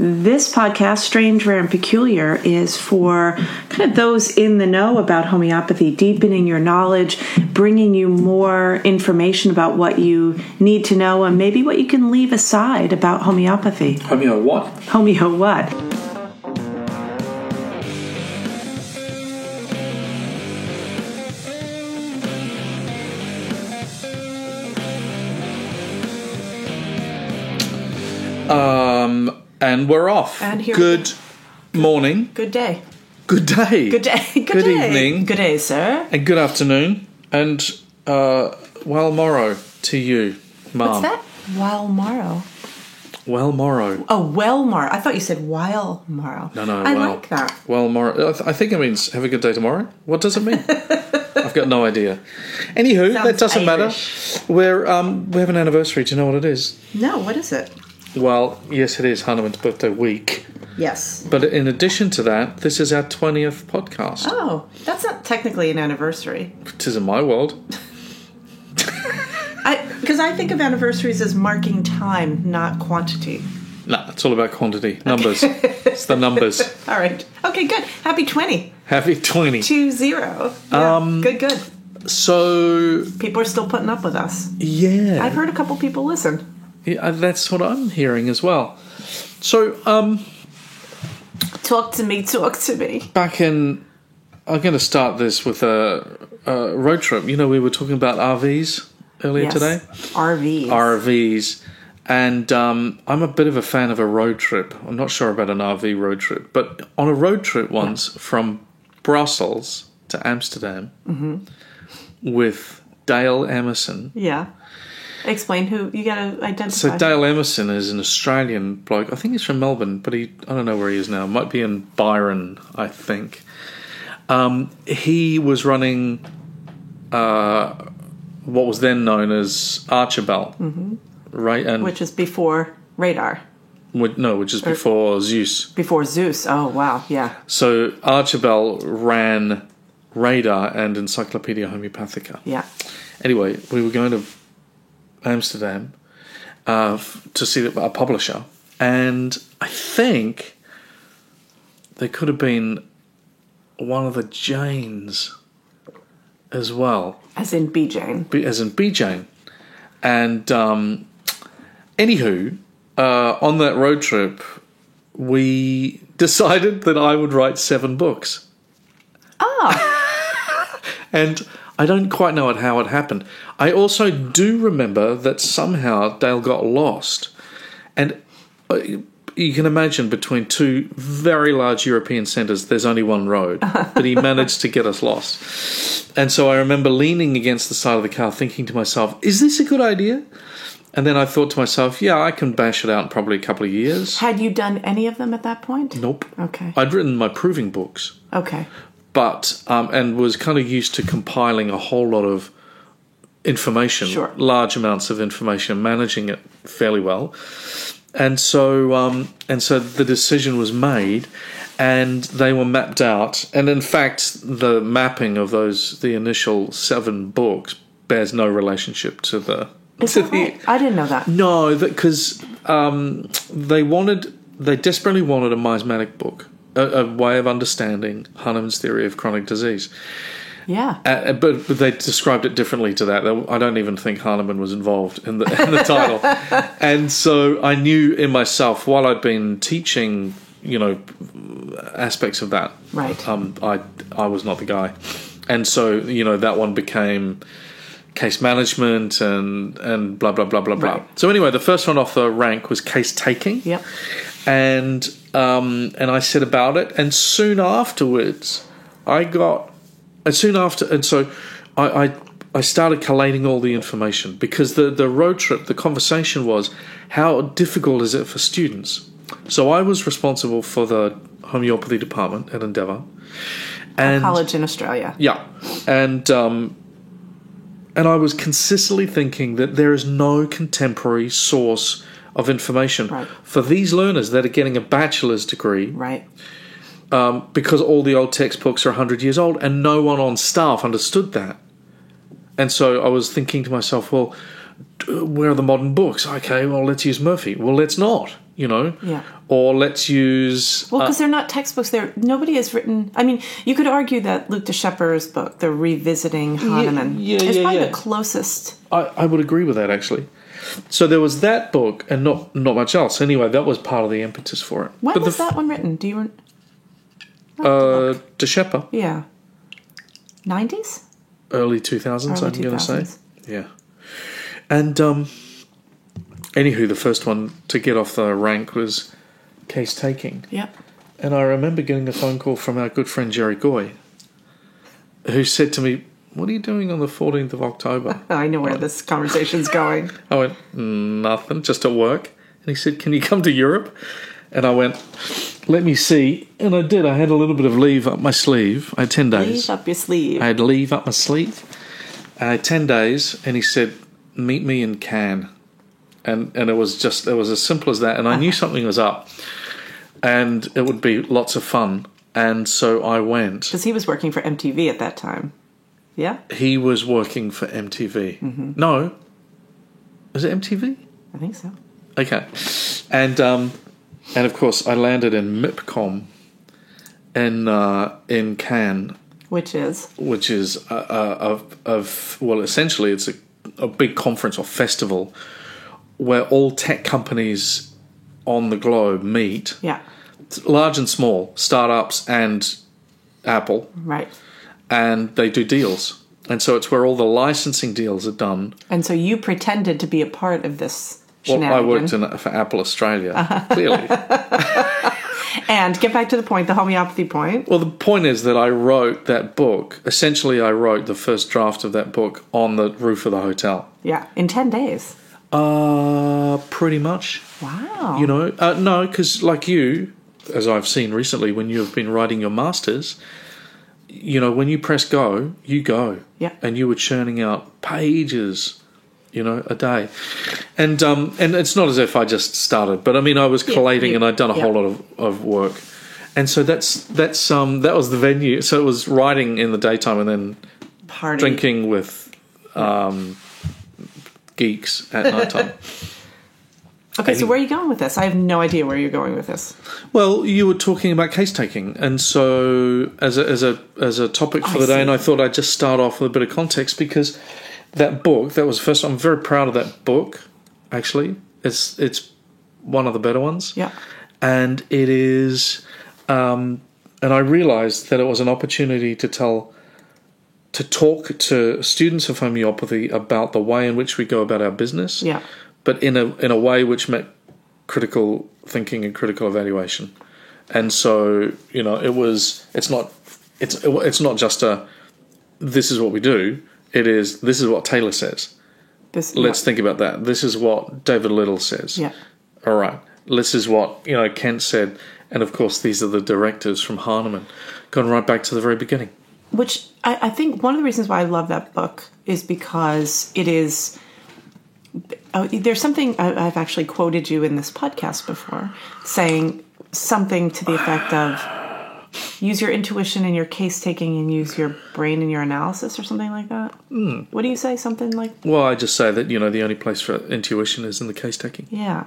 This podcast, Strange, Rare, and Peculiar, is for kind of those in the know about homeopathy, deepening your knowledge, bringing you more information about what you need to know and maybe what you can leave aside about homeopathy. Homeo what? Homeo what? And we're off. And here Good morning. Good day. Good day. Good day. Good day. evening. Good day, sir. And good afternoon. And well morrow to you, Mum. What's that? While morrow. Well morrow. Oh, well morrow. I thought you said while morrow. No. I like that. Well morrow. I think it means have a good day tomorrow. What does it mean? I've got no idea. Anywho, Sounds that doesn't Irish. matter. We have an anniversary. Do you know what it is? No, what is it? Well, yes, it is Hanuman's birthday week. Yes. But in addition to that, this is our 20th podcast. Oh, that's not technically an anniversary. It is in my world. Because I think of anniversaries as marking time, not quantity. Nah, it's all about quantity. Numbers. It's the numbers. All right. Okay, good. Happy 20. Happy 20. 20. Yeah, good. So... People are still putting up with us. Yeah. I've heard a couple people listen. Yeah, that's what I'm hearing as well. So, Talk to me. back in... I'm going to start this with a road trip. You know, we were talking about RVs earlier today. RVs. And I'm a bit of a fan of a road trip. I'm not sure about an RV road trip. But on a road trip once from Brussels to Amsterdam with Dale Emerson... Yeah. Explain who you gotta identify. So Dale Emerson is an Australian bloke. I think he's from Melbourne, but I don't know where he is now. Might be in Byron, I think. He was running what was then known as Archibald, right? And which is before Radar. Which is before Zeus. Before Zeus. Oh wow, yeah. So Archibald ran Radar and Encyclopedia Homeopathica. Yeah. Anyway, we were going to Amsterdam to see a publisher, and I think there could have been one of the Janes as well, as in B Jane, and anywho, on that road trip we decided that I would write 7 books. And I don't quite know how it happened. I also do remember that somehow Dale got lost. And you can imagine between 2 very large European centres, there's only one road. But he managed to get us lost. And so I remember leaning against the side of the car thinking to myself, is this a good idea? And then I thought to myself, yeah, I can bash it out in probably a couple of years. Had you done any of them at that point? Nope. Okay. I'd written my proving books. Okay. But, and was kind of used to compiling a whole lot of information, large amounts of information, managing it fairly well. And so the decision was made and they were mapped out. And in fact, the mapping of the initial 7 books bears no relationship to the... Is that right? I didn't know that. No, because they desperately wanted a miasmatic book. A way of understanding Hahnemann's theory of chronic disease. Yeah. But they described it differently to that. I don't even think Hahnemann was involved in the title. And so I knew in myself, while I'd been teaching, aspects of that, right. I was not the guy. And so, that one became case management and blah, blah, blah, blah, blah. Right. So anyway, the first one off the rank was case taking. Yep. And I said about it, and soon afterwards, I started collating all the information because the road trip, the conversation was, how difficult is it for students? So I was responsible for the homeopathy department at Endeavour, and a college in Australia. Yeah, and I was consistently thinking that there is no contemporary source of information for these learners that are getting a bachelor's degree, right? Because all the old textbooks are 100 years old, and no one on staff understood that. And so I was thinking to myself, well, where are the modern books? Okay, well, let's use Murphy. Well, let's not. Yeah. Or let's use... Well, because they're not textbooks. Nobody has written... I mean, you could argue that Luc de Schepper's book, The Revisiting Hahnemann, is probably the closest. I would agree with that, actually. So there was that book and not much else. Anyway, that was part of the impetus for it. When was that one written? Do you... De Schepper. Yeah. 90s? Early 2000s, I'm going to say. Yeah. And... Anywho, the first one to get off the rank was Case Taking. Yep. And I remember getting a phone call from our good friend Jerry Goy, who said to me, "What are you doing on the 14th of October?" I know where this conversation's going. I went, "Nothing, just at work." And he said, "Can you come to Europe?" And I went, "Let me see." And I did. I had a little bit of leave up my sleeve. I had 10 days. Leave up your sleeve. I had leave up my sleeve. I had 10 days, and he said, "Meet me in Cannes." And it was as simple as that. And I knew something was up. And it would be lots of fun. And so I went. Because he was working for MTV at that time. Yeah? He was working for MTV. Mm-hmm. No. Was it MTV? I think so. Okay. And of course, I landed in MIPCOM in Cannes. Which is? Essentially it's a big conference or festival where all tech companies on the globe meet. Yeah. Large and small, startups and Apple. Right. And they do deals. And so it's where all the licensing deals are done. And so you pretended to be a part of this shenanigan. Well, I worked for Apple Australia, clearly. And get back to the point, the homeopathy point. Well, the point is that I wrote that book. Essentially, I wrote the first draft of that book on the roof of the hotel. Yeah, in 10 days. Pretty much. Wow. No, because like you, as I've seen recently, when you have been writing your masters, when you press go, you go. Yeah. And you were churning out pages, a day. And it's not as if I just started, but I mean, I was collating and I'd done a whole lot of work. And so that was the venue. So it was writing in the daytime and then drinking with geeks at night time. Okay, so where are you going with this? I have no idea where you're going with this. Well, you were talking about case taking, and so as a topic for the day, and I thought I'd just start off with a bit of context because that book, that was the first. I'm very proud of that book. Actually, it's one of the better ones. Yeah, and it is, and I realised that it was an opportunity to talk to students of homeopathy about the way in which we go about our business. Yeah. But in a way which met critical thinking and critical evaluation. And so, it's not just this is what we do. This is what Taylor says. Let's think about that. This is what David Little says. Yeah. All right. This is what, Kent said. And of course, these are the directors from Hahnemann, going right back to the very beginning. Which I think one of the reasons why I love that book is because it is... there's something, I've actually quoted you in this podcast before, saying something to the effect of use your intuition in your case taking and use your brain in your analysis or something like that. What do you say? Something like... Well, I just say that, the only place for intuition is in the case taking. Yeah.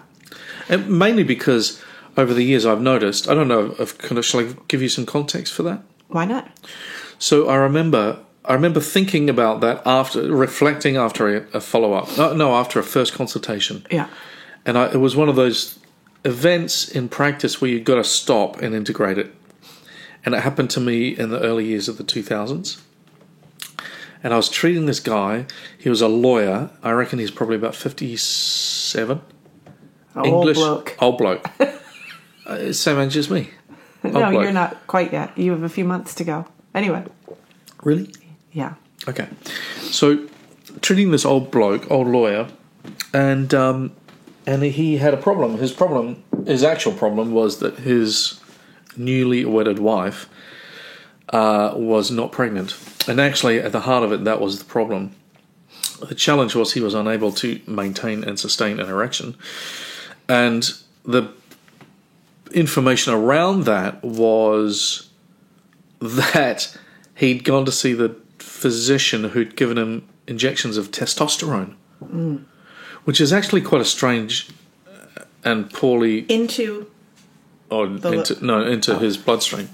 And mainly because over the years I've noticed, I don't know, shall I give you some context for that? Why not? So I remember thinking about that reflecting after a follow-up. No, after a first consultation. Yeah. And it was one of those events in practice where you've got to stop and integrate it. And it happened to me in the early years of the 2000s. And I was treating this guy. He was a lawyer. I reckon he's probably about 57. Old bloke. Old bloke. Same age as me. No, you're not quite yet. You have a few months to go. Anyway. Really? Yeah. Okay. So, treating this old lawyer, and he had a problem. His actual problem was that his newly wedded wife was not pregnant. And actually, at the heart of it, that was the problem. The challenge was he was unable to maintain and sustain an erection. And the information around that was that he'd gone to see the physician who'd given him injections of testosterone, which is actually quite a strange and poorly into his bloodstream.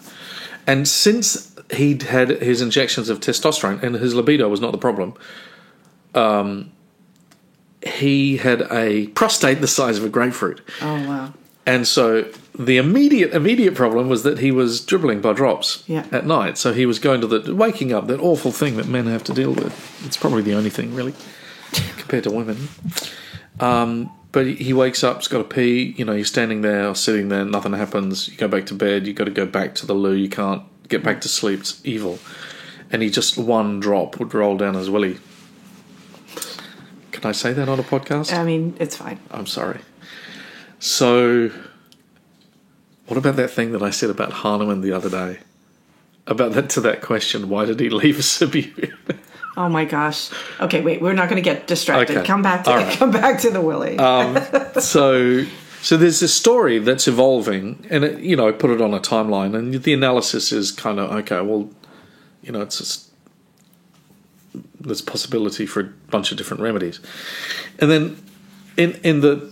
And since he'd had his injections of testosterone and his libido was not the problem, he had a prostate the size of a grapefruit. Oh, wow. And so the immediate problem was that he was dribbling by drops at night. So he was going to waking up, that awful thing that men have to deal with. It's probably the only thing, really, compared to women. But he wakes up, he's got to pee, you're standing there or sitting there, nothing happens, you go back to bed, you've got to go back to the loo, you can't get back to sleep, it's evil. And one drop would roll down his willy. Can I say that on a podcast? I mean, it's fine. I'm sorry. So, what about that thing that I said about Hahnemann the other day? About that question, why did he leave Sibiu? Oh my gosh. Okay, wait, we're not going to get distracted. Okay. Come back to the willy. So there's this story that's evolving, and I put it on a timeline, and the analysis is kind of, okay, well, it's just, there's possibility for a bunch of different remedies. And then in the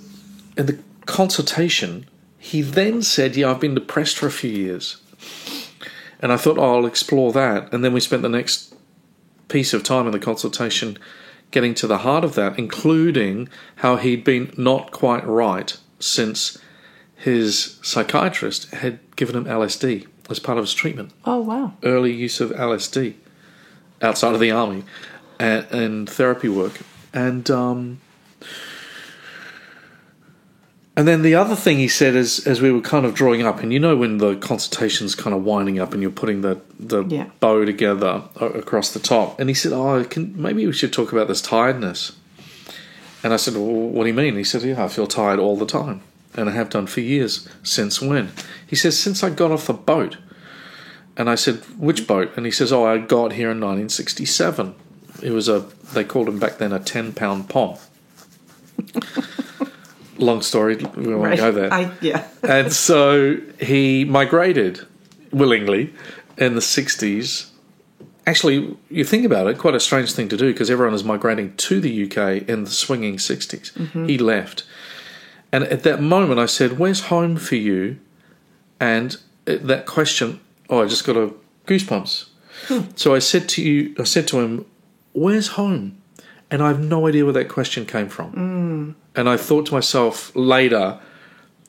consultation, he then said, I've been depressed for a few years. And I thought, I'll explore that. And then we spent the next piece of time in the consultation getting to the heart of that, including how he'd been not quite right since his psychiatrist had given him LSD as part of his treatment. Oh, wow. Early use of LSD outside of the army and therapy work. And then the other thing he said is, as we were kind of drawing up, and when the consultation's kind of winding up and you're putting the bow together across the top, and he said, maybe we should talk about this tiredness. And I said, well, what do you mean? He said, I feel tired all the time, and I have done for years. Since when? He says, since I got off the boat. And I said, which boat? And he says, I got here in 1967. It was they called him back then a 10-pound pom. Long story, we won't go there. And so he migrated willingly in the 60s. Actually, you think about it, quite a strange thing to do because everyone is migrating to the UK in the swinging 60s. Mm-hmm. He left. And at that moment I said, where's home for you? And that question, I just got a goosebumps. So I said to him, where's home? And I have no idea where that question came from. And I thought to myself later,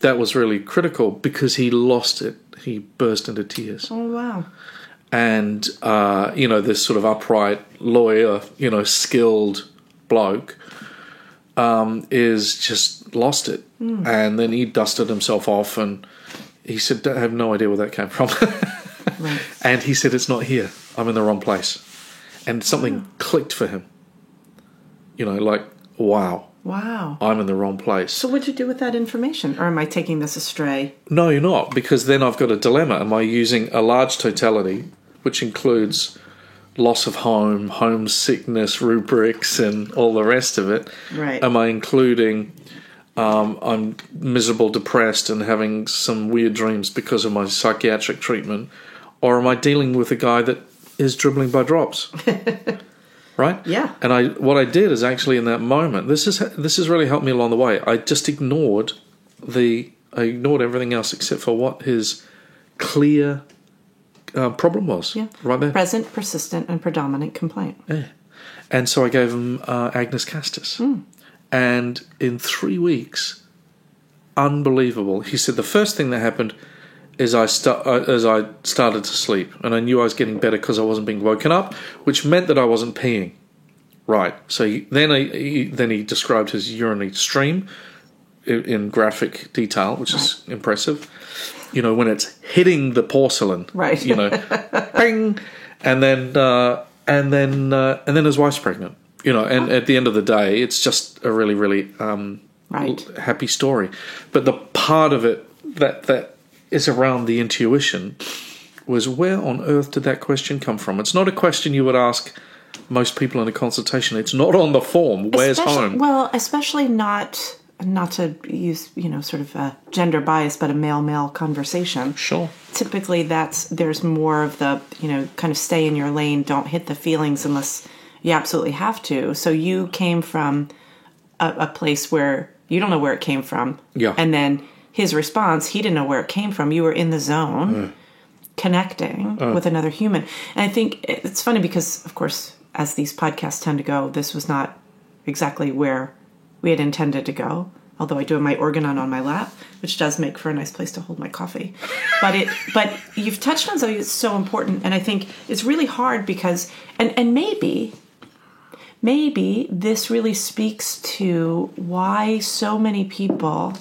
that was really critical because he lost it. He burst into tears. Oh, wow. And, this sort of upright lawyer, skilled bloke, is just lost it. And then he dusted himself off and he said, I have no idea where that came from. Right. And he said, it's not here. I'm in the wrong place. And something clicked for him. Wow. Wow. I'm in the wrong place. So what'd you do with that information? Or am I taking this astray? No, you're not, because then I've got a dilemma. Am I using a large totality, which includes loss of home sickness rubrics, and all the rest of it? Right. Am I including I'm miserable, depressed, and having some weird dreams because of my psychiatric treatment? Or am I dealing with a guy that is dribbling by drops? Right? Yeah. And what I did is actually in that moment, this has really helped me along the way. I just ignored everything else except for what his clear problem was. Yeah. Right there. Present, persistent, and predominant complaint. Yeah. And so I gave him Agnus Castus. And in 3 weeks, unbelievable. He said the first thing that happened is I started to sleep, and I knew I was getting better because I wasn't being woken up, which meant that I wasn't peeing. Right. So then he described his urinary stream in graphic detail, which is impressive. When it's hitting the porcelain. Right. Bang, and then his wife's pregnant. And at the end of the day, it's just a really, really happy story. But the part of it that is around the intuition was, where on earth did that question come from? It's not a question you would ask most people in a consultation. It's not on the form. Where's home? Well, especially not to use, sort of a gender bias, but a male-male conversation. Sure. Typically there's more of the, kind of stay in your lane, don't hit the feelings unless you absolutely have to. So you came from a place where You don't know where it came from. Yeah. And then his response, he didn't know where it came from. You were in the zone, connecting with another human. And I think it's funny because, of course, as these podcasts tend to go, this was not exactly where we had intended to go. Although I do have my organon on my lap, which does make for a nice place to hold my coffee. But you've touched on something that's so important, and I think it's really hard because, and maybe this really speaks to why so many people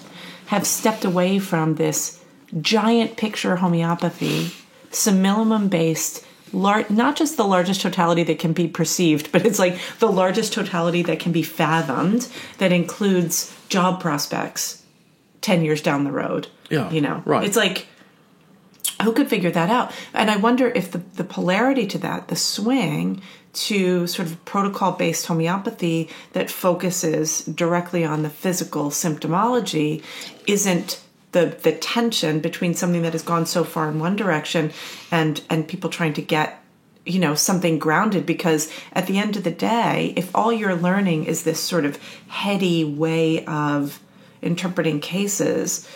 have stepped away from this giant picture homeopathy, simillimum-based, not just the largest totality that can be perceived, but it's like the largest totality that can be fathomed, that includes job prospects 10 years down the road. Yeah, you know, right. It's like, who could figure that out? And I wonder if the polarity to that, the swing to sort of protocol-based homeopathy that focuses directly on the physical symptomology isn't the tension between something that has gone so far in one direction and people trying to get, you know, something grounded. Because at the end of the day, if all you're learning is this sort of heady way of interpreting cases,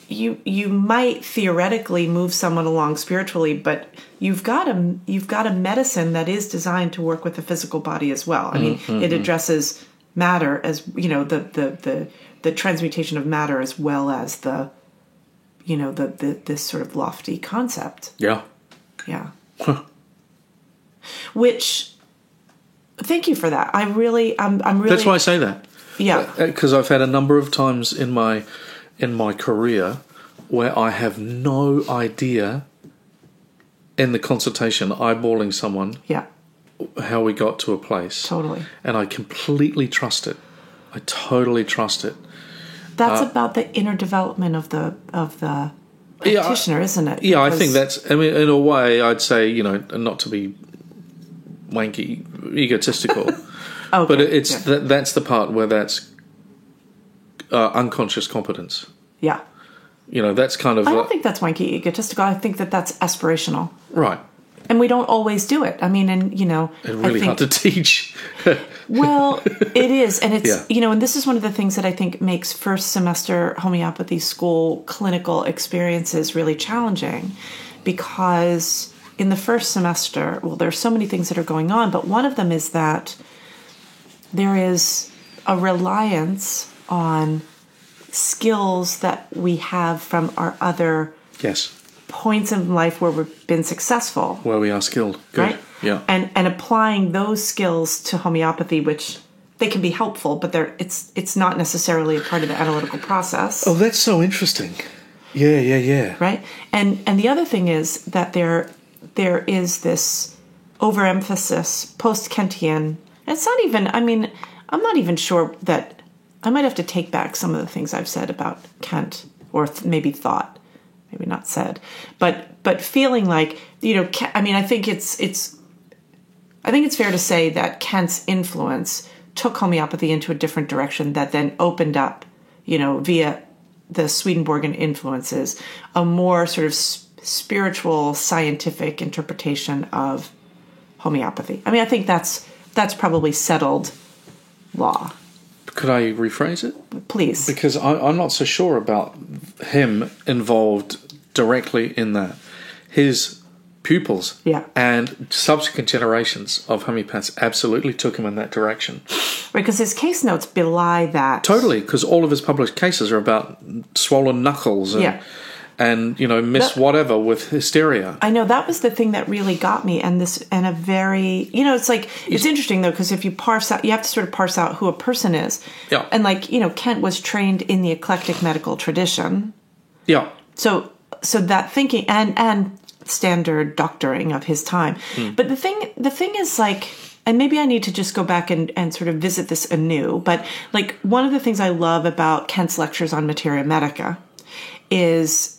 you might theoretically move someone along spiritually, but you've got a medicine that is designed to work with the physical body as well. I mean, it addresses matter as, you know, the transmutation of matter as well as the, you know, this sort of lofty concept. Yeah. Yeah. Which, thank you for that. I'm really. That's why I say that. Yeah. Because I've had a number of times in my career where I have no idea in the consultation, eyeballing someone, Yeah. how we got to a place. Totally. And I completely trust it. I totally trust it. That's about the inner development of the practitioner, isn't it? Yeah, Because, I think that's, I mean, in a way, I'd say, you know, not to be wanky, egotistical, okay, but it's that's the part where that's unconscious competence. Yeah. You know, that's kind of... I don't think that's wanky egotistical. I think that's aspirational. Right. And we don't always do it. I mean, and, you know... It's really hard to teach. Well, it is. And it's, Yeah. you know, and this is one of the things that I think makes first semester homeopathy school clinical experiences really challenging. Because in the first semester, well, there's so many things that are going on, but one of them is that there is a reliance on skills that we have from our other Yes. points in life where we've been successful. Where we are skilled. Good. Right? Yeah. And applying those skills to homeopathy, which they can be helpful, but it's not necessarily a part of the analytical process. Oh, that's so interesting. Yeah. Right? And the other thing is that there is this overemphasis post-Kentian. It's not even, I mean, I'm not even sure that I might have to take back some of the things I've said about Kent, or maybe thought, maybe not said, but feeling like, you know, I mean, I think it's fair to say that Kent's influence took homeopathy into a different direction that then opened up, you know, via the Swedenborgian influences, a more sort of spiritual, scientific interpretation of homeopathy. I mean, I think that's probably settled law. Could I rephrase it? Please. Because I'm not so sure about him involved directly in that. His pupils and subsequent generations of homeopaths absolutely took him in that direction. Right, because his case notes belie that. Totally, because all of his published cases are about swollen knuckles and you know, whatever with hysteria. I know, that was the thing that really got me, and a very, you know, it's like, it's interesting though, because if you parse out, you have to sort of parse out who a person is. Yeah. And like, you know, Kent was trained in the eclectic medical tradition. Yeah. So that thinking and standard doctoring of his time. But the thing is, like, and maybe I need to just go back and sort of visit this anew, but like, one of the things I love about Kent's lectures on Materia Medica is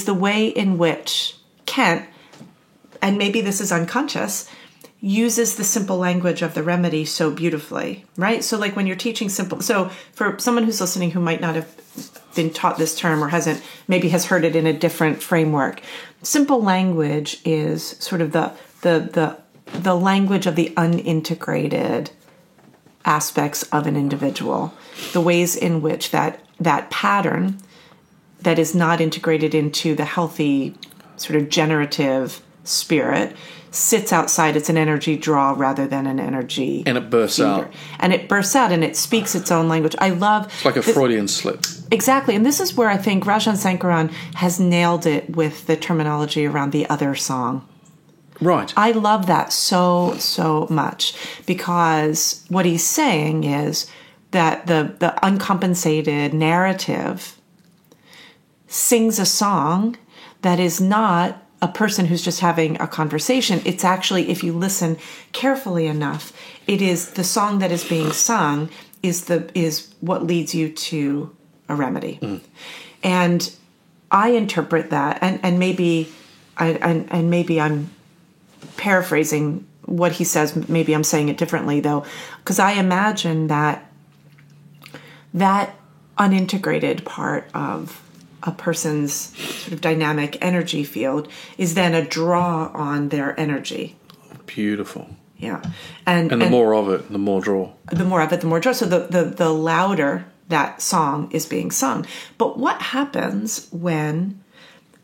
the way in which Kent, and maybe this is unconscious, uses the simple language of the remedy so beautifully, right? So like when you're teaching simple, so for someone who's listening who might not have been taught this term or maybe has heard it in a different framework, simple language is sort of the language of the unintegrated aspects of an individual, the ways in which that pattern that is not integrated into the healthy sort of generative spirit sits outside. It's an energy draw rather than an energy and it bursts feeder. out. And it bursts out and it speaks its own language. I love it's like a Freudian slip. Exactly. And this is where I think Rajan Sankaran has nailed it with the terminology around the other song. Right. I love that so much, because what he's saying is that the uncompensated narrative sings a song that is not a person who's just having a conversation. It's actually, if you listen carefully enough, it is the song that is being sung is what leads you to a remedy. And I interpret that, and maybe I'm paraphrasing what he says. Maybe I'm saying it differently though, because I imagine that unintegrated part of a person's sort of dynamic energy field is then a draw on their energy. Beautiful. Yeah. And the more of it, the more draw. The more of it, the more draw. So the louder that song is being sung. But what happens when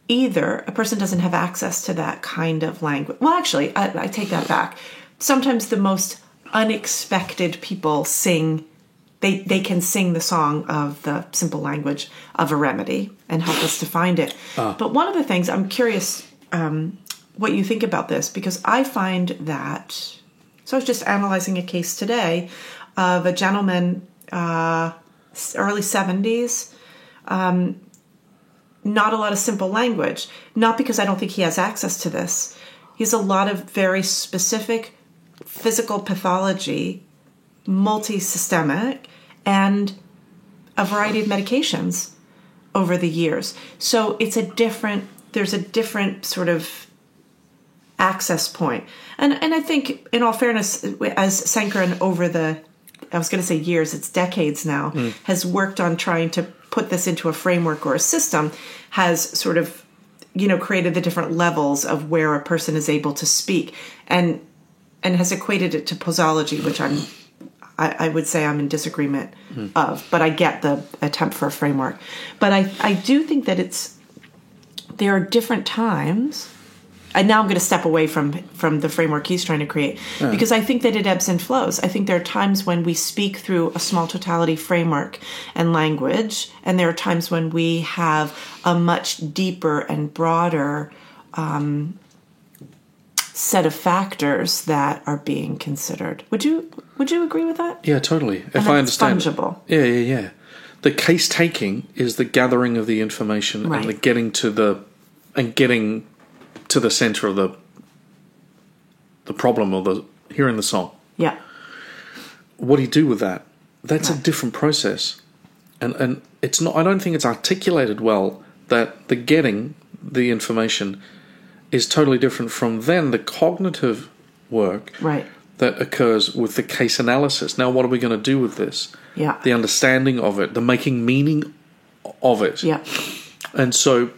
either a person doesn't have access to that kind of language? Well, actually, I take that back. Sometimes the most unexpected people sing. They can sing the song of the simple language of a remedy and help us to find it. But one of the things, I'm curious what you think about this, because I find that, so I was just analyzing a case today of a gentleman, early 70s, not a lot of simple language, not because I don't think he has access to this. He has a lot of very specific physical pathology, multi-systemic, and a variety of medications over the years. So there's a different sort of access point. And I think, in all fairness, as Sankaran I was going to say years, it's decades now, has worked on trying to put this into a framework or a system, has sort of, created the different levels of where a person is able to speak, and has equated it to posology, which I would say I'm in disagreement of, but I get the attempt for a framework. But I do think that there are different times, and now I'm going to step away from the framework he's trying to create, because I think that it ebbs and flows. I think there are times when we speak through a small totality framework and language, and there are times when we have a much deeper and broader set of factors that are being considered. Would you agree with that? Yeah, totally. If I understand. Fungible. Yeah. The case taking is the gathering of the information, right, and the getting to the center of the problem, or hearing the song. Yeah. What do you do with that? That's right, a different process. And it's not, I don't think it's articulated well that the getting the information is totally different from then the cognitive work, right, that occurs with the case analysis. Now, what are we going to do with this? Yeah. The understanding of it, the making meaning of it. Yeah. And so...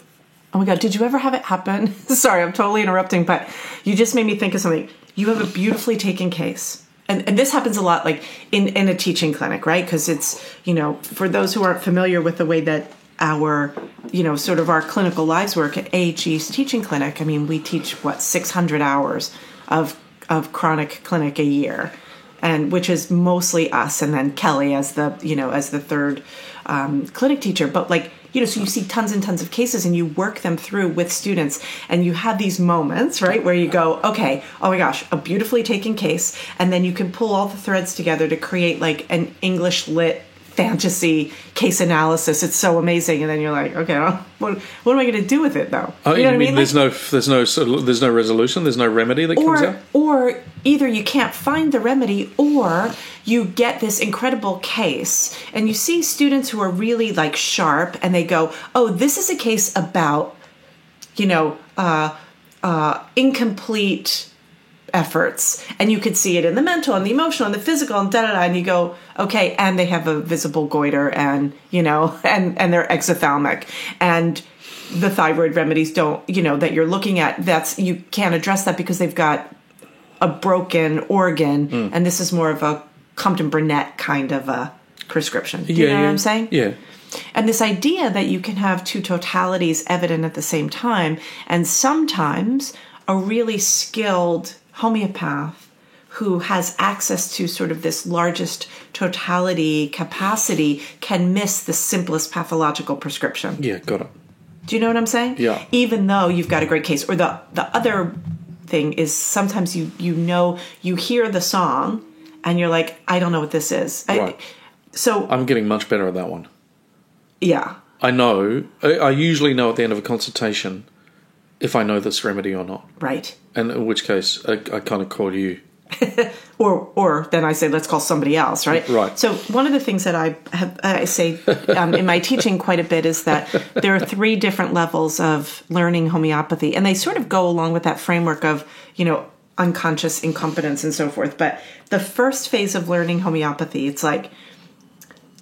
Oh my God, did you ever have it happen? Sorry, I'm totally interrupting, but you just made me think of something. You have a beautifully taken case. And this happens a lot, like in a teaching clinic, right? Because it's, for those who aren't familiar with the way that our, sort of our clinical lives work at AHE's teaching clinic. I mean, we teach 600 hours of chronic clinic a year, and which is mostly us, and then Kelly as the third clinic teacher. But so you see tons and tons of cases, and you work them through with students, and you have these moments, right, where you go, okay, oh my gosh, a beautifully taken case, and then you can pull all the threads together to create an English lit fantasy case analysis. It's so amazing, and then you're like, okay, what am I going to do with it though? Oh, you know what I mean? There's no resolution. There's no remedy that comes out. Or either you can't find the remedy, or you get this incredible case, and you see students who are really sharp, and they go, oh, this is a case about, incomplete efforts, and you could see it in the mental and the emotional and the physical and and you go, okay, and they have a visible goiter, and and they're exophthalmic, and the thyroid remedies don't, that you're looking at, you can't address that because they've got a broken organ, and this is more of a Compton Burnett kind of a prescription. Do you know what I'm saying? Yeah. And this idea that you can have two totalities evident at the same time, and sometimes a really skilled homeopath who has access to sort of this largest totality capacity can miss the simplest pathological prescription. Yeah, got it. Do you know what I'm saying? Yeah. Even though you've got a great case. Or the other thing is sometimes you hear the song and you're like, I don't know what this is. Right. So I'm getting much better at that one. Yeah. I know. I usually know at the end of a consultation if I know this remedy or not. Right. And in which case, I kind of call you. or then I say, let's call somebody else, right? Right. So one of the things that I say in my teaching quite a bit is that there are 3 different levels of learning homeopathy, and they sort of go along with that framework of, unconscious incompetence and so forth. But the first phase of learning homeopathy, it's like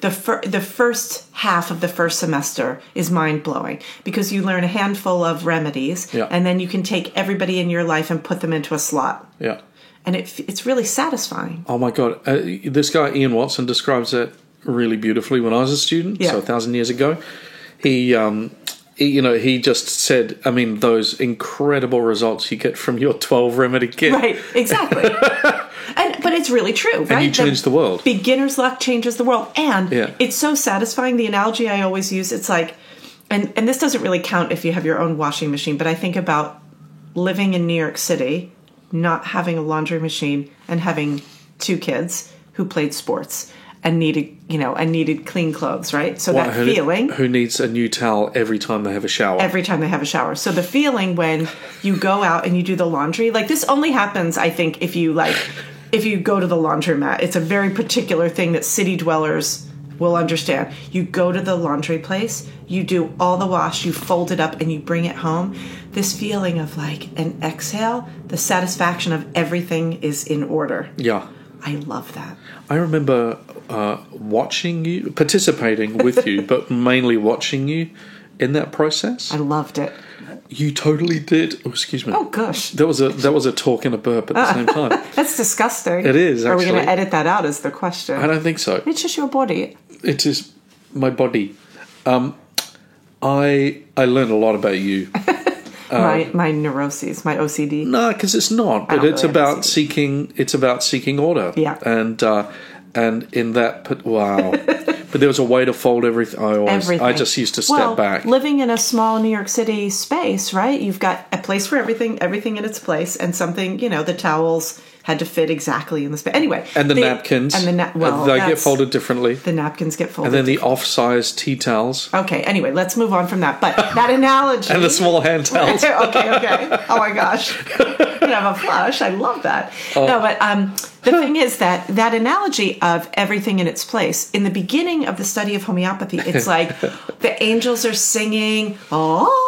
the first half of the first semester is mind-blowing because you learn a handful of remedies, and then you can take everybody in your life and put them into a slot. Yeah. And it's really satisfying. Oh my God. This guy, Ian Watson, describes it really beautifully when I was a student, so 1,000 years ago. He just said, those incredible results you get from your 12 remedy kit. Right, exactly. But it's really true, right? And you change the world. Beginner's luck changes the world. And Yeah. it's so satisfying. The analogy I always use, it's like, and this doesn't really count if you have your own washing machine, but I think about living in New York City, not having a laundry machine, and having 2 kids who played sports and needed clean clothes, right? So that feeling. Who needs a new towel every time they have a shower? Every time they have a shower. So the feeling when you go out and you do the laundry, like this only happens, I think, if you go to the laundromat. It's a very particular thing that city dwellers will understand. You go to the laundry place, you do all the wash, you fold it up, and you bring it home. This feeling of like an exhale, the satisfaction of everything is in order. Yeah. I love that. I remember watching you, participating with you, but mainly watching you in that process. I loved it. You totally did. Oh, excuse me. Oh, gosh. That was a talk and a burp at the same time. That's disgusting. It is, actually. Are we going to edit that out is the question? I don't think so. It's just your body. It is my body. I learned a lot about you. My neuroses, my OCD. No, because it's not. But it's about seeking. It's about seeking order. Yeah. And in that, wow. But there was a way to fold everything. I just used to step back. Living in a small New York City space, right? You've got a place for everything in its place, and something. The towels had to fit exactly in the space. Anyway, and the napkins. And they get folded differently. The napkins get folded. And then the off-size tea towels. Okay. Anyway, let's move on from that. But that analogy. And the small hand towels. Okay. Oh my gosh. You have a flush. I love that. No, but the thing is that analogy of everything in its place, in the beginning of the study of homeopathy, it's like the angels are singing, oh,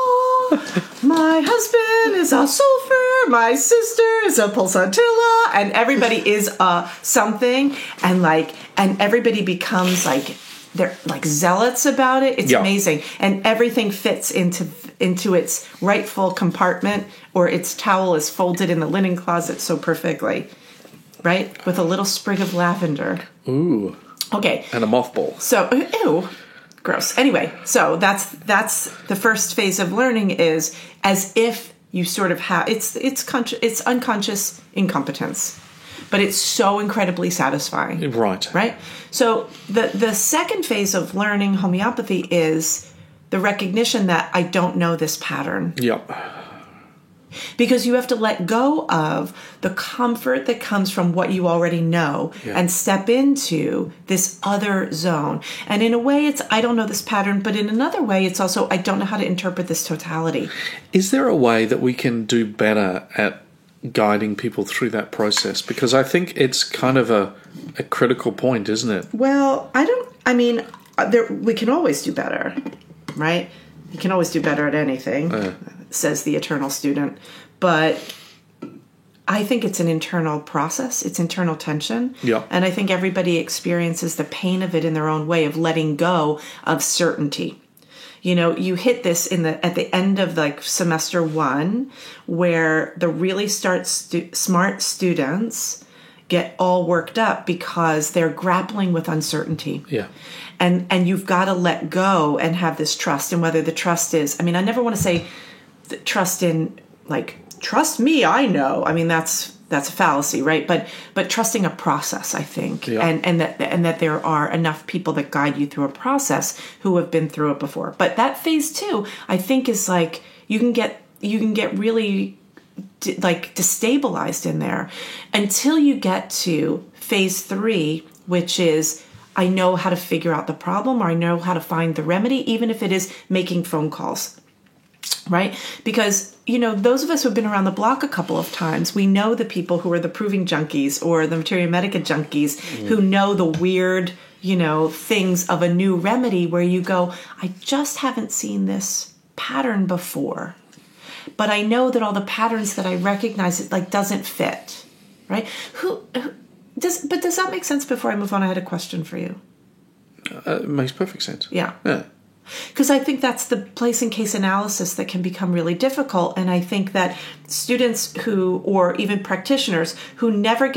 my husband is a sulfur, my sister is a pulsatilla, and everybody is something, and everybody becomes like, they're like zealots about it. It's amazing. And everything fits into its rightful compartment, or its towel is folded in the linen closet so perfectly. Right? With a little sprig of lavender. Ooh. Okay. And a mothball. So, ew. Gross. Anyway, so that's the first phase of learning, is as if you sort of have it's unconscious incompetence. But it's so incredibly satisfying. Right. Right? So the second phase of learning homeopathy is the recognition that I don't know this pattern. Yep. Because you have to let go of the comfort that comes from what you already know and step into this other zone. And in a way, it's, I don't know this pattern, but in another way, it's also, I don't know how to interpret this totality. Is there a way that we can do better at guiding people through that process? Because I think it's kind of a critical point, isn't it? Well, we can always do better, right? You can always do better at anything. Says the eternal student. But I think it's an internal process. It's internal tension. Yeah. And I think everybody experiences the pain of it in their own way, of letting go of certainty. You hit this at the end of like semester 1, where the really smart students get all worked up because they're grappling with uncertainty. Yeah. And you've got to let go and have this trust. And whether the trust is, I mean, I never want to say trust in, like, trust me, I know. I mean, that's a fallacy, right? But trusting a process, I think, Yeah. and that there are enough people that guide you through a process who have been through it before. But that phase 2, I think, is like you can get really like destabilized in there until you get to phase 3, which is I know how to figure out the problem, or I know how to find the remedy, even if it is making phone calls, right? Because, those of us who have been around the block a couple of times, we know the people who are the proving junkies or the materia medica junkies who know the weird, things of a new remedy where you go, I just haven't seen this pattern before. But I know that all the patterns that I recognize, it like doesn't fit, right? Does that make sense? Before I move on, I had a question for you. It makes perfect sense. Yeah. Yeah. Because I think that's the place in case analysis that can become really difficult. And I think that students or even practitioners who never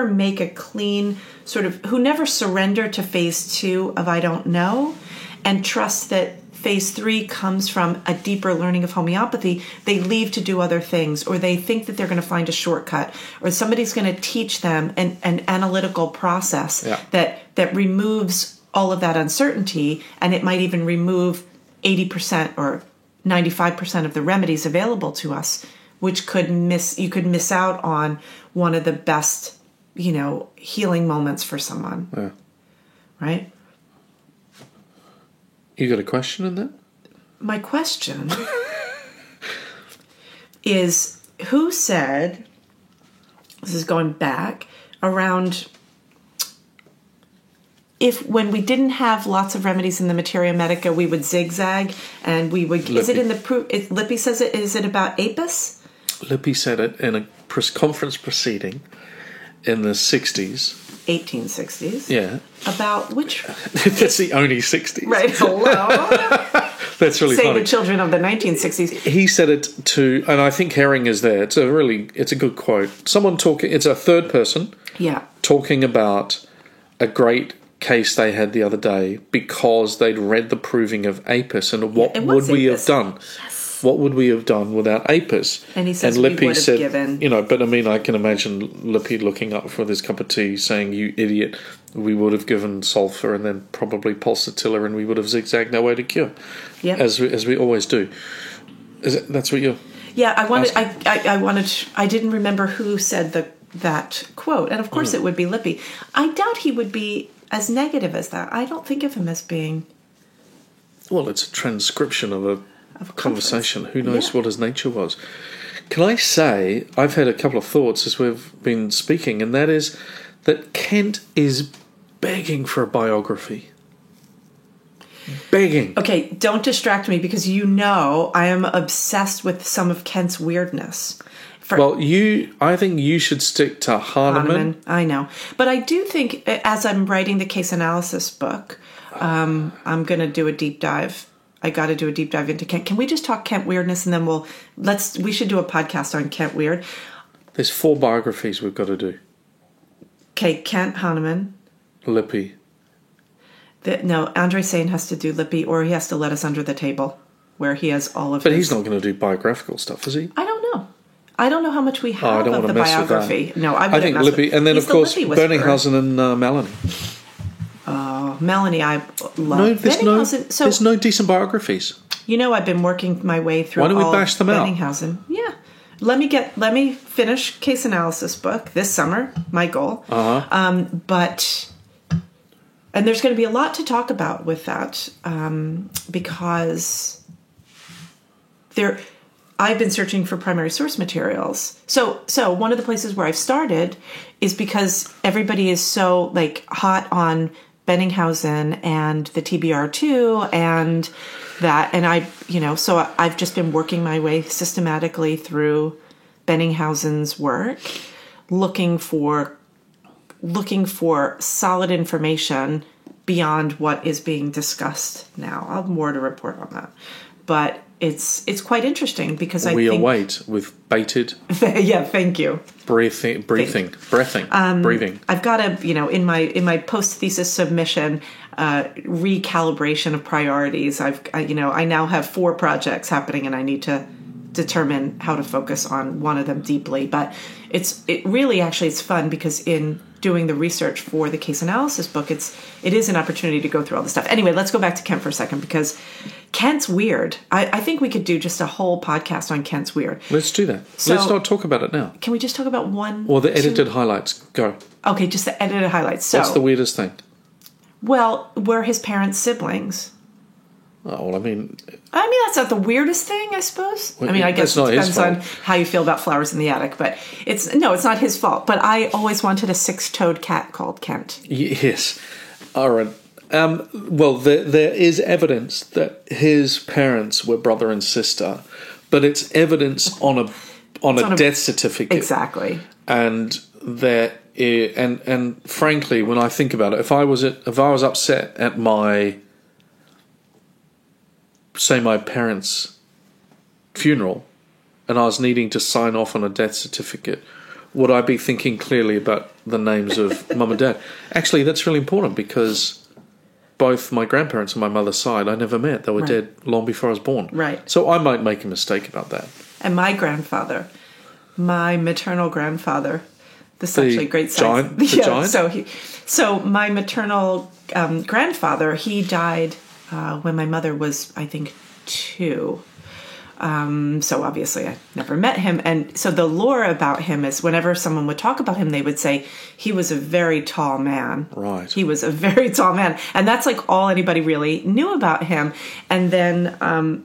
make a clean who never surrender to phase 2 of I don't know and trust that phase 3 comes from a deeper learning of homeopathy, they leave to do other things, or they think that they're going to find a shortcut, or somebody's going to teach them an analytical process that removes all of that uncertainty, and it might even remove 80% or 95% of the remedies available to us, which you could miss out on one of the best, healing moments for someone. Yeah. Right? You got a question in that? My question is, who said, this is going back, around if when we didn't have lots of remedies in the materia medica, we would zigzag and we would, is it in the proof, Lippi says it, is it about apis? Lippi said it in a conference proceeding in the 60s. 1860s. Yeah. About which? That's the only 60s. Right. Hello. That's really Say funny. the children of the 1960s. He said it to, and I think Herring is there. It's a good quote. Someone talking, it's a third person. Yeah. Talking about a great case they had the other day because they'd read the proving of apis and what would we have done? Yes. What would we have done without apis? And he says Lippi we would have said, given. But I mean, I can imagine Lippi looking up for this cup of tea saying, you idiot, we would have given sulfur and then probably pulsatilla and we would have zigzagged our way to cure. Yeah. As we always do. That's what you're... Yeah, I didn't remember who said that quote. And of course it would be Lippi. I doubt he would be as negative as that. I don't think of him as being... Well, it's a transcription of a conversation. Who knows Yeah. what his nature was? Can I say, I've had a couple of thoughts as we've been speaking, and that is that Kent is begging for a biography. Begging. Okay, don't distract me because I am obsessed with some of Kent's weirdness. I think you should stick to Hahnemann. I know. But I do think, as I'm writing the case analysis book, I'm going to do a deep dive. I got to do a deep dive into Kent. Can we just talk Kent weirdness and then we should do a podcast on Kent weird. There's 4 biographies we've got to do. Okay, Kent, Hahnemann. Lippi. Andre Sain has to do Lippi, or he has to let us under the table where he has all of But he's not going to do biographical stuff, is he? I don't know. I don't know how much we have of the biography. No, I think Lippi, and then of course Berningshausen and Melanie. Melanie, I love. No, there's no decent biographies. I've been working my way through. Why don't we bash them out? Berningshausen. Yeah, let me finish case analysis book this summer. My goal. And there's going to be a lot to talk about with that because I've been searching for primary source materials. So one of the places where I've started is because everybody is so hot on Benningshausen and the TBR2 and that, and so I've just been working my way systematically through Benninghausen's work, looking for solid information beyond what is being discussed now. I'll have more to report on that. But it's quite interesting because I We think await with bated yeah, thank you. breathing. I've got a, in my post thesis submission, recalibration of priorities. I now have 4 projects happening, and I need to determine how to focus on one of them deeply. But it's fun because in doing the research for the case analysis book, it is an opportunity to go through all this stuff. Anyway, let's go back to Kent for a second, because Kent's weird. I think we could do just a whole podcast on Kent's weird. Let's do that. Let's not talk about it now. Can we just talk about one? Or the edited highlights. Go. Okay, just the edited highlights. So, what's the weirdest thing? Well, we're his parents' siblings. Oh, well, I mean, that's not the weirdest thing, I suppose. Well, I guess it depends on fault. how you feel about flowers in the attic. But it's not his fault. But I always wanted a 6-toed cat called Kent. Yes. All right. Well, there is evidence that his parents were brother and sister, but it's evidence on a death certificate. Exactly. And and frankly, when I think about it, if I was upset at my parents' funeral and I was needing to sign off on a death certificate, would I be thinking clearly about the names of mum and dad? Actually, that's really important because both my grandparents on my mother's side I never met. They were dead long before I was born. Right. So I might make a mistake about that. And my maternal grandfather, this is actually a great giant, giant. So my maternal grandfather, he died when my mother was, I think, 2. So obviously I never met him. And so the lore about him is whenever someone would talk about him, they would say he was a very tall man. Right. He was a very tall man. And that's like all anybody really knew about him. And then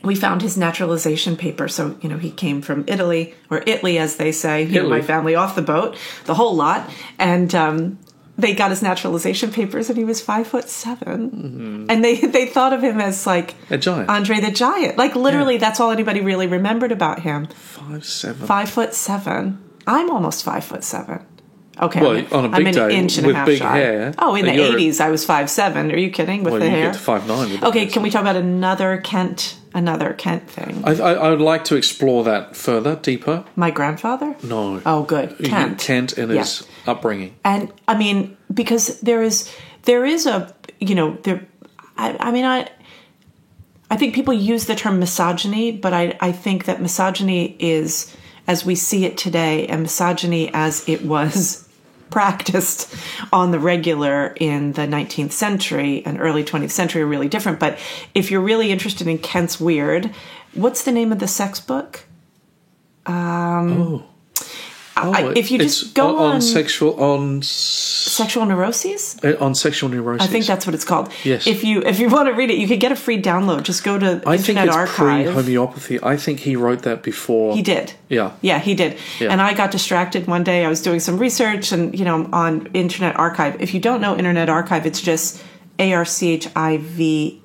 we found his naturalization paper. So, he came from Italy, or Italy, as they say, my family off the boat, the whole lot. And they got his naturalization papers, and he was 5'7", and they thought of him as like a giant, Andre the Giant. Like literally, that's all anybody really remembered about him. 5'7", 5'7". I'm almost 5'7". Okay, well, on a big I'm day an inch and with a half big shy. hair. Oh, in the 80s, I was 5'7". Are you kidding? With the hair, you get to 5'9". With okay, can we talk about another Kent thing? I would like to explore that further, deeper. My grandfather? No. Oh, good. Kent and his upbringing. And because there is a, I think people use the term misogyny, but I think that misogyny is, as we see it today, and misogyny as it was practiced on the regular in the 19th century and early 20th century are really different. But if you're really interested in Kent's Weird, what's the name of the sex book? If you just go on sexual neuroses, on sexual neurosis, I think that's what it's called. Yes. If you want to read it, you could get a free download. Just go to Internet Archive. Pre-homeopathy. I think he wrote that before. He did. Yeah, he did. Yeah. And I got distracted one day. I was doing some research, and on Internet Archive. If you don't know Internet Archive, it's just ARCHIV.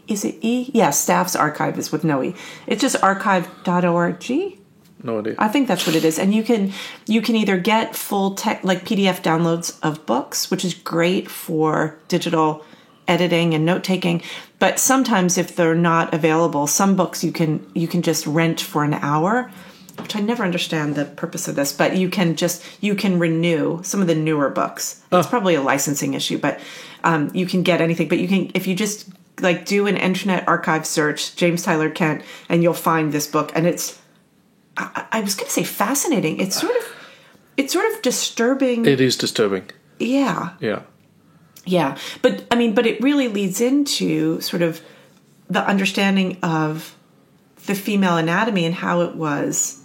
Is it E? Yeah, Staff's Archive is with no E. It's just archive.org. No idea. I think that's what it is. And you can either get full like PDF downloads of books, which is great for digital editing and note taking. But sometimes if they're not available, some books you can just rent for an hour, which I never understand the purpose of this, but you can renew some of the newer books. It's probably a licensing issue, but you can get anything. But you can, if you just like do an Internet Archive search, James Tyler Kent, and you'll find this book. And it's, I was going to say fascinating. It's sort of disturbing. It is disturbing. Yeah. Yeah. Yeah. But it really leads into sort of the understanding of the female anatomy and how it was,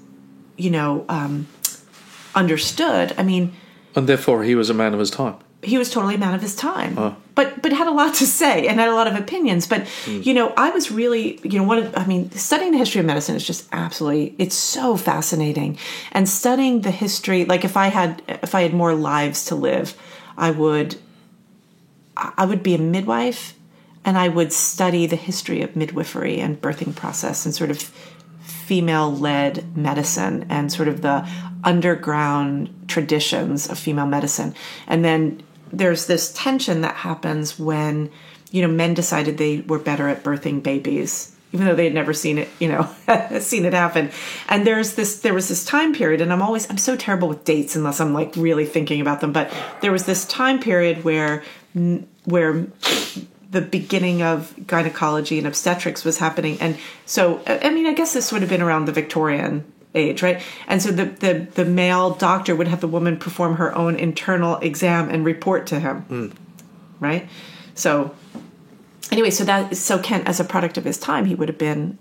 understood. And therefore he was a man of his time. He was totally a man of his time, but had a lot to say and had a lot of opinions. But, I was really, studying the history of medicine is just absolutely, it's so fascinating. And studying the history, like if I had more lives to live, I would be a midwife, and I would study the history of midwifery and birthing process and sort of female-led medicine and sort of the underground traditions of female medicine. And then there's this tension that happens when, men decided they were better at birthing babies even though they had never seen it, seen it happen. And there was this time period, and I'm so terrible with dates unless I'm like really thinking about them. But there was this time period where the beginning of gynecology and obstetrics was happening. And so, I mean, I guess this would have been around the Victorian age, right? And so the male doctor would have the woman perform her own internal exam and report to him, right? So anyway, so Kent, as a product of his time, he would have been,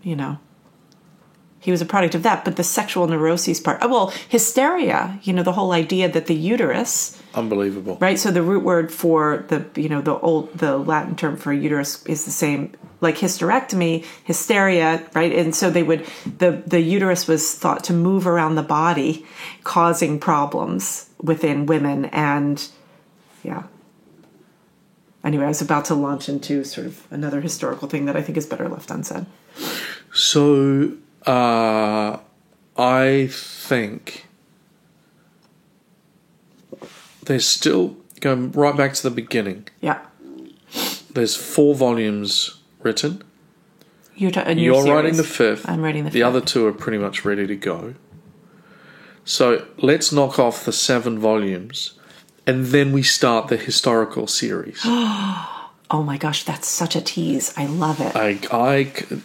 he was a product of that. But the sexual neuroses part, hysteria, the whole idea that the uterus, unbelievable, right? So the root word for the Latin term for uterus is the same, like hysterectomy, hysteria, right? And so the uterus was thought to move around the body, causing problems within women, and yeah. Anyway, I was about to launch into sort of another historical thing that I think is better left unsaid. So, I think there's still, going right back to the beginning. Yeah. There's 4 volumes written. You're writing the 5th. I'm writing the 5th. The other 2 are pretty much ready to go. So let's knock off the 7 volumes. And then we start the historical series. Oh my gosh, that's such a tease. I love it.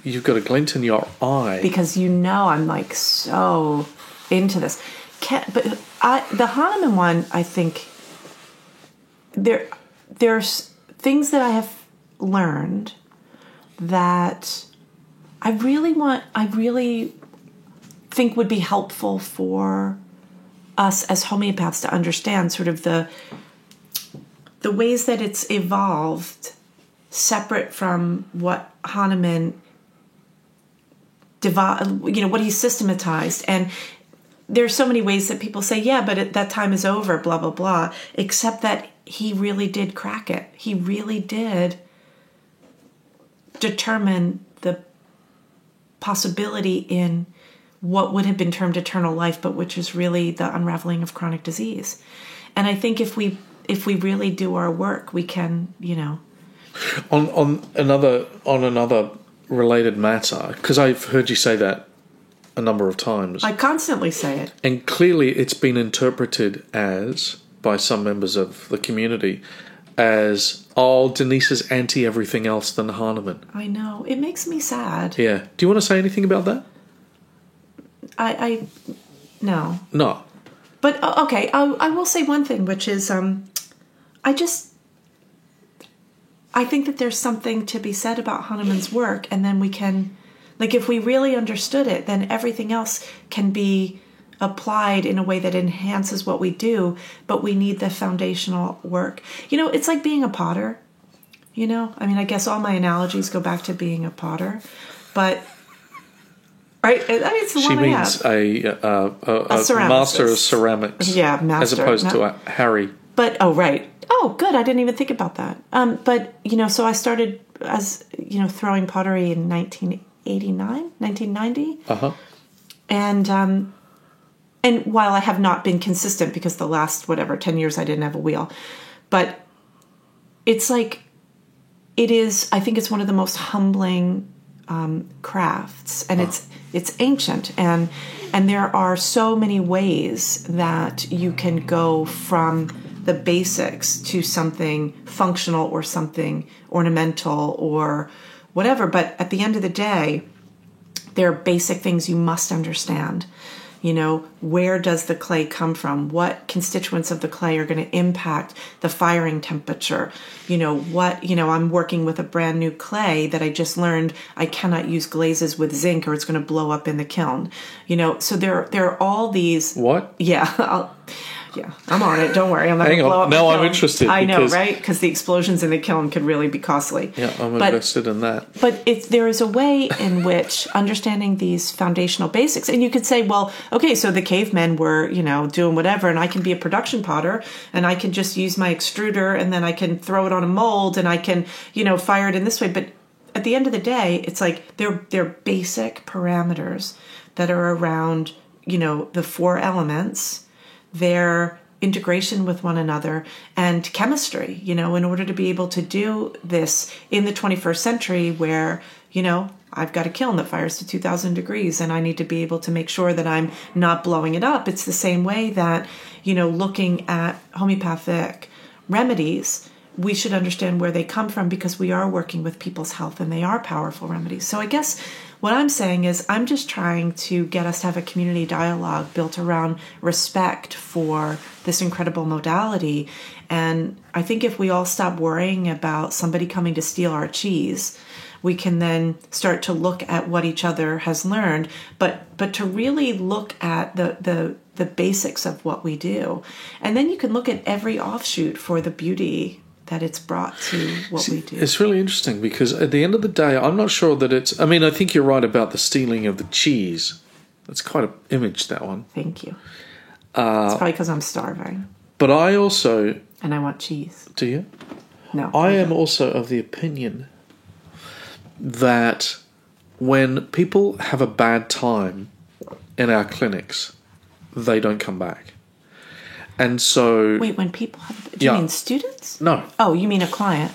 You've got a glint in your eye. Because I'm like so into this. The Hahnemann one, I think, there's things that I have learned that I really think would be helpful for us as homeopaths to understand sort of the ways that it's evolved separate from what Hahnemann what he systematized. And there's so many ways that people say, yeah, but that time is over, blah, blah, blah, except that he really did crack it. He really did determine the possibility in what would have been termed eternal life, but which is really the unraveling of chronic disease. And I think if we really do our work, we can, On another related matter, because I've heard you say that a number of times. I constantly say it. And clearly it's been interpreted as, by some members of the community, as, Denise is anti-everything else than Hahnemann. I know. It makes me sad. Yeah. Do you want to say anything about that? No. No. But, okay, I will say one thing, which is, I think that there's something to be said about Hahnemann's work, and then we can, if we really understood it, then everything else can be applied in a way that enhances what we do, but we need the foundational work. It's like being a potter, I guess all my analogies go back to being a potter, but... Right, it's the she one I means have. a master of ceramics. Yeah, master. As opposed to a Harry. But, right. Oh, good. I didn't even think about that. But, so I started as, throwing pottery in 1990. Uh-huh. And while I have not been consistent because the last, 10 years I didn't have a wheel. But it's I think it's one of the most humbling crafts, and it's ancient, and there are so many ways that you can go from the basics to something functional or something ornamental or whatever. But at the end of the day, there are basic things you must understand. Where does the clay come from? What constituents of the clay are going to impact the firing temperature? I'm working with a brand new clay that I just learned I cannot use glazes with zinc or it's going to blow up in the kiln. So there are all these. What? Yeah. Yeah, I'm on it. Don't worry. I'm not going to blow up. Now I'm interested. I know, right? Because the explosions in the kiln could really be costly. Yeah, I'm invested in that. But there is a way in which understanding these foundational basics, and you could say, well, okay, so the cavemen were, doing whatever, and I can be a production potter, and I can just use my extruder, and then I can throw it on a mold, and I can, fire it in this way. But at the end of the day, it's they're basic parameters that are around, the 4 elements, their integration with one another, and chemistry, in order to be able to do this in the 21st century where, I've got a kiln that fires to 2,000 degrees and I need to be able to make sure that I'm not blowing it up. It's the same way that, looking at homeopathic remedies, we should understand where they come from because we are working with people's health and they are powerful remedies. So I guess what I'm saying is I'm just trying to get us to have a community dialogue built around respect for this incredible modality. And I think if we all stop worrying about somebody coming to steal our cheese, we can then start to look at what each other has learned, but to really look at the basics of what we do. And then you can look at every offshoot for the beauty that it's brought to what we do. It's really interesting because at the end of the day, I'm not sure that it's... I mean, I think you're right about the stealing of the cheese. That's quite an image, that one. Thank you. It's probably because I'm starving. But I also... And I want cheese. Do you? No. I am also of the opinion that when people have a bad time in our clinics, they don't come back. And so... Wait, when people have... Do you mean students? No. Oh, you mean a client?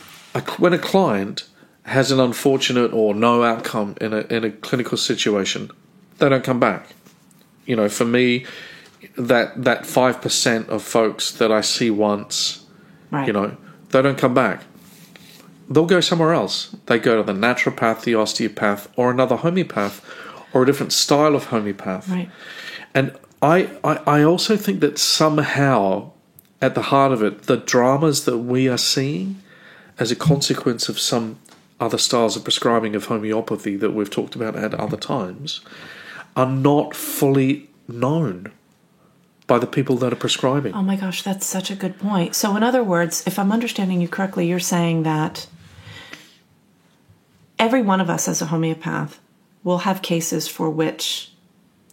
When a client has an unfortunate or no outcome in a clinical situation, they don't come back. For me, that 5% of folks that I see once, right. They don't come back. They'll go somewhere else. They go to the naturopath, the osteopath, or another homeopath, or a different style of homeopath. Right. And I also think that somehow, at the heart of it, the dramas that we are seeing as a consequence of some other styles of prescribing of homeopathy that we've talked about at other times are not fully known by the people that are prescribing. Oh my gosh, that's such a good point. So in other words, if I'm understanding you correctly, you're saying that every one of us as a homeopath will have cases for which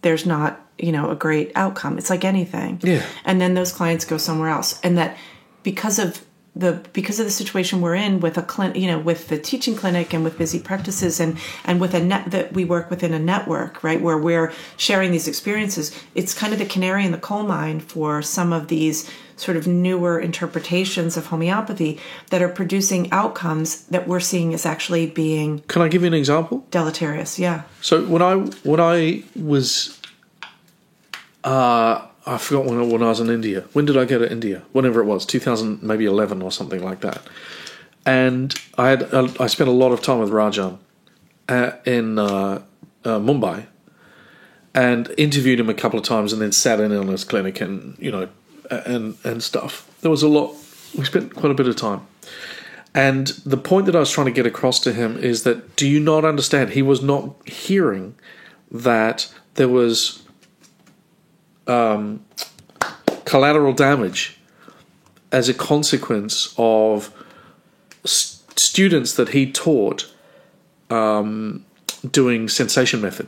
there's not, a great outcome. It's like anything. Yeah. And then those clients go somewhere else. And that because of the situation we're in with with the teaching clinic and with busy practices and with a net that we work within a network, right, where we're sharing these experiences, it's kind of the canary in the coal mine for some of these sort of newer interpretations of homeopathy that are producing outcomes that we're seeing as actually being... Can I give you an example? Deleterious, yeah. So when I was... I forgot when I was in India. When did I go to India? Whenever it was, 2000, maybe 11 or something like that. And I spent a lot of time with Rajan in Mumbai, and interviewed him a couple of times, and then sat in on his clinic and and stuff. There was a lot. We spent quite a bit of time. And the point that I was trying to get across to him is that, do you not understand? He was not hearing that there was collateral damage as a consequence of students that he taught doing sensation method,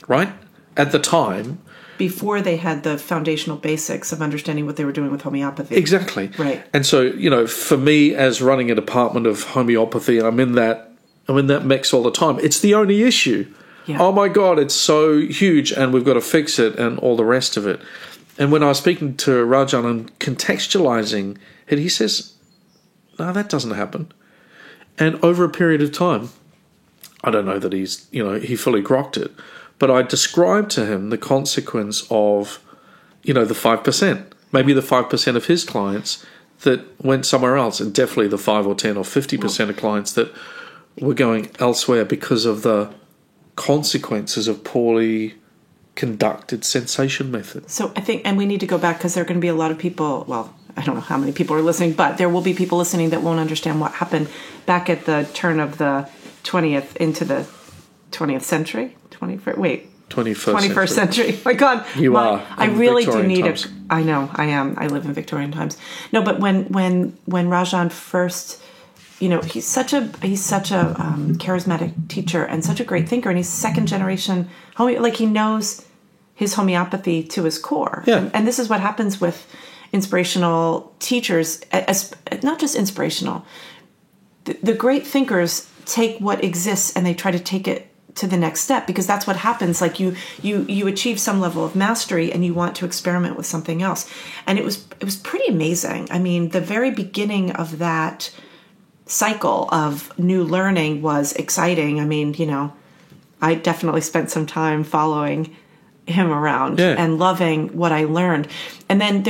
right? At the time. Before they had the foundational basics of understanding what they were doing with homeopathy. Exactly. Right. And so, for me as running a department of homeopathy, and I'm in that mix all the time, it's the only issue. Yeah. Oh my God, it's so huge and we've got to fix it and all the rest of it. And when I was speaking to Rajan and contextualizing it, he says, no, that doesn't happen. And over a period of time, I don't know that he's, he fully grokked it, but I described to him the consequence of, the 5%, maybe the 5% of his clients that went somewhere else, and definitely the 5 or 10 or 50% of clients that were going elsewhere because of the consequences of poorly conducted sensation methods. So I think, and we need to go back because there are going to be a lot of people, well, I don't know how many people are listening, but there will be people listening that won't understand what happened back at the turn of the 20th into the 20th century. 21st century. My God. I really do need times. I know, I am. I live in Victorian times. No, but when Rajan first... he's such a charismatic teacher and such a great thinker, and he's second generation he knows his homeopathy to his core. Yeah. And this is what happens with inspirational teachers, as not just inspirational. The great thinkers take what exists and they try to take it to the next step, because that's what happens. Like you achieve some level of mastery and you want to experiment with something else. And it was pretty amazing. I mean, the very beginning of that cycle of new learning was exciting. I mean, I definitely spent some time following him around and loving what I learned. And then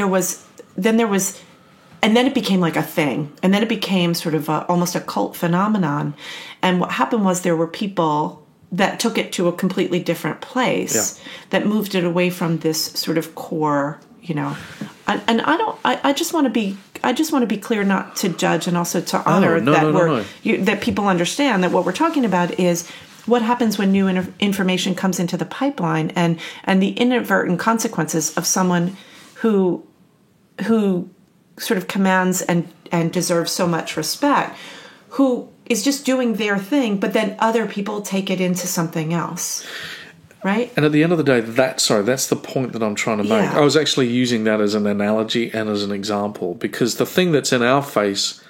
and then it became like a thing. And then it became sort of almost a cult phenomenon. And what happened was there were people that took it to a completely different place, that moved it away from this sort of core, And I just want to be clear, not to judge, and also to honor that people understand that what we're talking about is what happens when new information comes into the pipeline, and the inadvertent consequences of someone who sort of commands and deserves so much respect, who is just doing their thing, but then other people take it into something else. Right? And at the end of the day, that's the point that I'm trying to make. I was actually using that as an analogy and as an example, because the thing that's in our face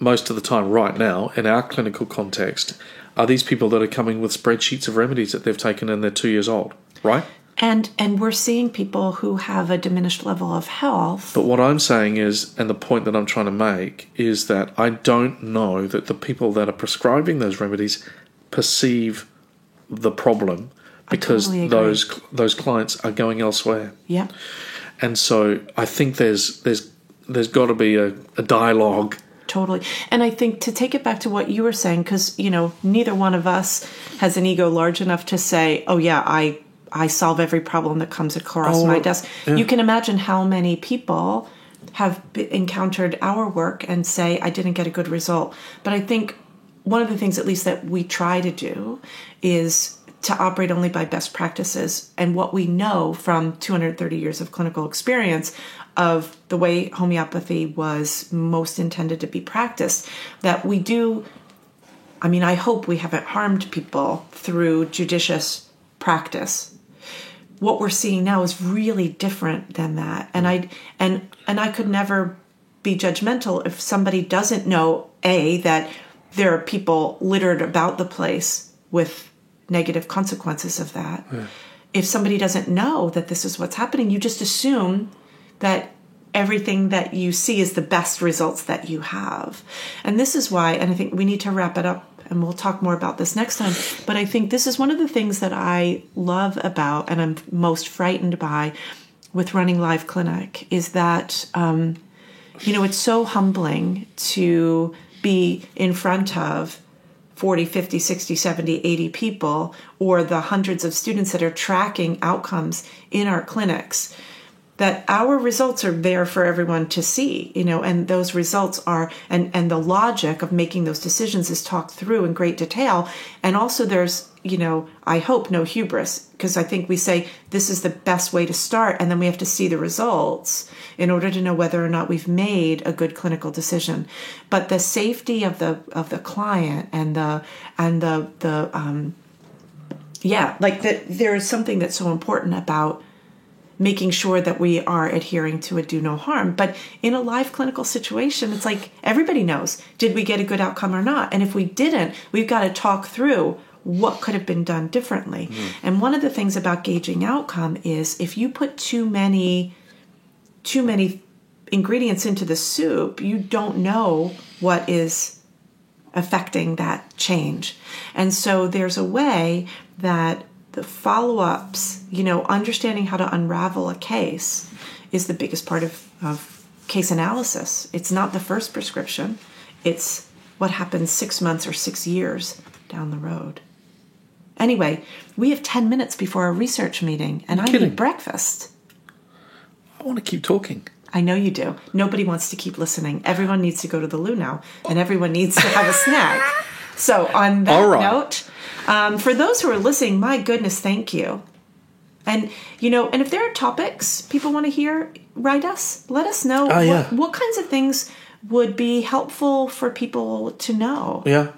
most of the time right now, in our clinical context, are these people that are coming with spreadsheets of remedies that they've taken and they're 2 years old, right? And we're seeing people who have a diminished level of health. But what I'm saying is, and the point that I'm trying to make, is that I don't know that the people that are prescribing those remedies perceive the problem, because totally those clients are going elsewhere. Yeah. And so I think there's got to be a dialogue. Totally. And I think, to take it back to what you were saying, because, neither one of us has an ego large enough to say, oh, yeah, I solve every problem that comes across my desk. Yeah. You can imagine how many people have encountered our work and say, I didn't get a good result. But I think one of the things, at least, that we try to do is to operate only by best practices and what we know from 230 years of clinical experience of the way homeopathy was most intended to be practiced, that we do. I mean, I hope we haven't harmed people through judicious practice. What we're seeing now is really different than that. And I could never be judgmental if somebody doesn't know, that there are people littered about the place with negative consequences of that. Yeah. If somebody doesn't know that this is what's happening, you just assume that everything that you see is the best results that you have. And this is why, and I think we need to wrap it up, and we'll talk more about this next time, but I think this is one of the things that I love about, and I'm most frightened by, with running Live Clinic, is that, it's so humbling to be in front of 40, 50, 60, 70, 80 people, or the hundreds of students that are tracking outcomes in our clinics, that our results are there for everyone to see, and those results are, and the logic of making those decisions is talked through in great detail. And also there's, I hope, no hubris, because I think we say this is the best way to start, and then we have to see the results in order to know whether or not we've made a good clinical decision. But the safety of the client there's something that's so important about making sure that we are adhering to a do no harm. But in a live clinical situation, it's like everybody knows, did we get a good outcome or not? And if we didn't, we've got to talk through what could have been done differently. Mm. And one of the things about gauging outcome is if you put too many ingredients into the soup, you don't know what is affecting that change. And so there's a way that the follow-ups, understanding how to unravel a case is the biggest part of case analysis. It's not the first prescription. It's what happens 6 months or 6 years down the road. Anyway, we have 10 minutes before our research meeting, and I need breakfast. I want to keep talking. I know you do. Nobody wants to keep listening. Everyone needs to go to the loo now, and everyone needs to have a snack. So on that note, for those who are listening, my goodness, thank you. And, and if there are topics people want to hear, write us. Let us know what kinds of things would be helpful for people to know. Yeah.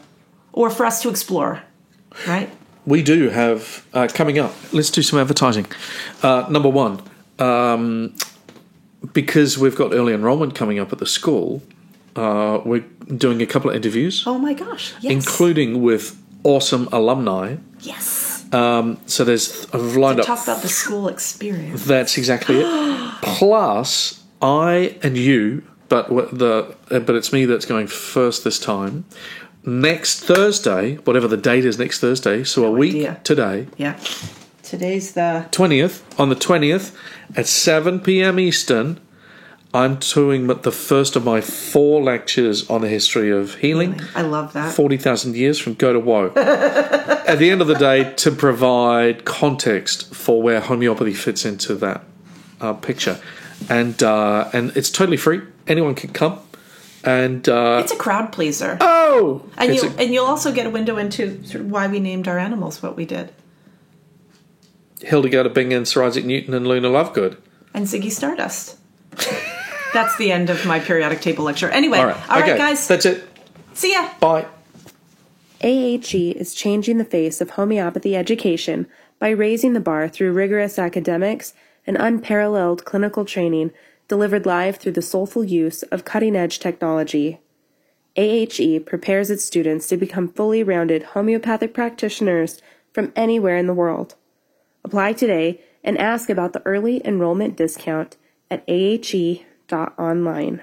Or for us to explore, right? We do have, coming up, let's do some advertising. Number one, because we've got early enrollment coming up at the school, we're doing a couple of interviews. Oh my gosh, yes. Including with awesome alumni. Yes. So I've lined up. Talk about the school experience. That's exactly it. Plus, I and you but it's me that's going first this time. Next Thursday, whatever the date is next Thursday, so a week today. Yeah. Today's the 20th. On the 20th at 7 p.m. Eastern, I'm doing the first of my 4 lectures on the history of healing. I love that. 40,000 years from go to woe. At the end of the day, to provide context for where homeopathy fits into that picture. And it's totally free. Anyone can come. And it's a crowd pleaser. Oh! And you'll also get a window into sort of why we named our animals what we did. Hildegard of Bingen, Sir Isaac Newton, and Luna Lovegood. And Ziggy Stardust. That's the end of my periodic table lecture. Anyway, all right, guys. That's it. See ya. Bye. AHE is changing the face of homeopathy education by raising the bar through rigorous academics and unparalleled clinical training delivered live through the soulful use of cutting-edge technology. AHE prepares its students to become fully rounded homeopathic practitioners from anywhere in the world. Apply today and ask about the early enrollment discount at ahe.online.